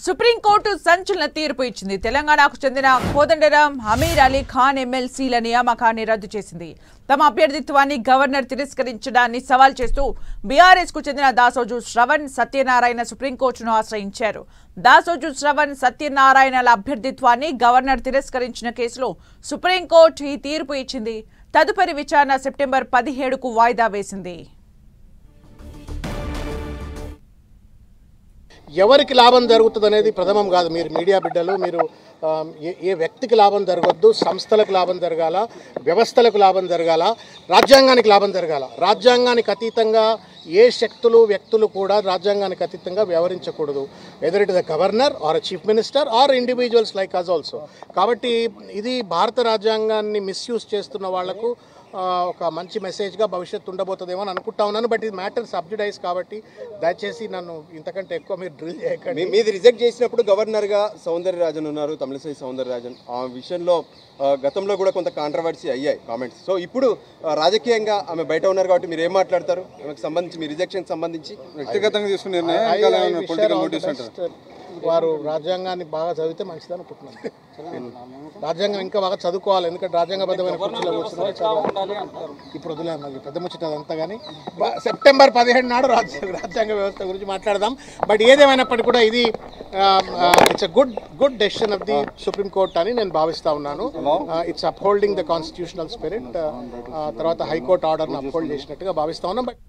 Supreme court సంచలన తీర్పు ఇచ్చింది. తెలంగాణకు చెందిన కోదండరాం, అమీర్ అలీ ఖాన్ ఎమ్మెల్సీల నియామకాన్ని రద్దు చేసింది. తమ అభ్యర్థిత్వాన్ని గవర్నర్ తిరస్కరించడాన్ని సవాల్ చేస్తూ బీఆర్ఎస్ కు చెందిన దాసోజు శ్రవణ్ సత్యనారాయణ సుప్రీంకోర్టును ఆశ్రయించారు. దాసోజు శ్రవణ్ సత్యనారాయణల అభ్యర్థిత్వాన్ని గవర్నర్ తిరస్కరించిన కేసులో సుప్రీంకోర్టు ఈ తీర్పు ఇచ్చింది. తదుపరి విచారణ సెప్టెంబర్ 17కు వాయిదా వేసింది. ఎవరికి లాభం జరుగుతుంది అనేది ప్రథమం కాదు. మీరు మీడియా బిడ్డలు, మీరు ఏ వ్యక్తికి లాభం జరగద్దు, సంస్థలకు లాభం జరగాల, వ్యవస్థలకు లాభం జరగాల, రాజ్యాంగానికి లాభం జరగాల. రాజ్యాంగానికి అతీతంగా ఏ శక్తులు వ్యక్తులు కూడా రాజ్యాంగానికి అతీతంగా వ్యవహరించకూడదు. Whether it is the governor or chief minister or individuals like us also. కాబట్టి ఇది భారత రాజ్యాంగాన్ని మిస్యూజ్ చేస్తున్న వాళ్లకు ఒక మంచి మెసేజ్గా భవిష్యత్తు ఉండబోతుందేమో అని అనుకుంటా ఉన్నాను. బట్ ఇది మ్యాటర్ సబ్సిడైజ్ కాబట్టి దయచేసి నన్ను ఇంతకంటే ఎక్కువ మీరు డ్రిల్ చేయకండి. మీది రిజెక్ట్ చేసినప్పుడు గవర్నర్గా సౌందరరాజన్ ఉన్నారు, తమిళసై సౌందరరాజన్. ఆ విషయంలో గతంలో కూడా కొంత కాంట్రవర్సీ అయ్యాయి కామెంట్స్. సో ఇప్పుడు రాజకీయంగా ఆమె బయట ఉన్నారు కాబట్టి మీరు ఏం మాట్లాడతారు? ఆమెకు సంబంధించి మీ రిజెక్షన్ సంబంధించి వ్యక్తిగతంగా తీసుకునే వారు రాజ్యాంగాన్ని బాగా చదివితే మంచిదని అనుకుంటున్నాను. రాజ్యాంగం ఇంకా బాగా చదువుకోవాలి, ఎందుకంటే రాజ్యాంగబద్ధమైన కుర్చీలో కూర్చున్నారు. ఇప్పుడు వదిలేదు పెద్ద ముచ్చట అదంతా. కానీ సెప్టెంబర్ 17 నాడు రాజ్యాంగ వ్యవస్థ గురించి మాట్లాడదాం. బట్ ఏదేమైనప్పటికీ కూడా ఇది it's a good decision of the supreme court అని నేను భావిస్తా ఉన్నాను. It's upholding the constitutional spirit. తర్వాత హైకోర్టు ఆర్డర్ను అప్హోల్డ్ చేసినట్టుగా భావిస్తా ఉన్నాం. బట్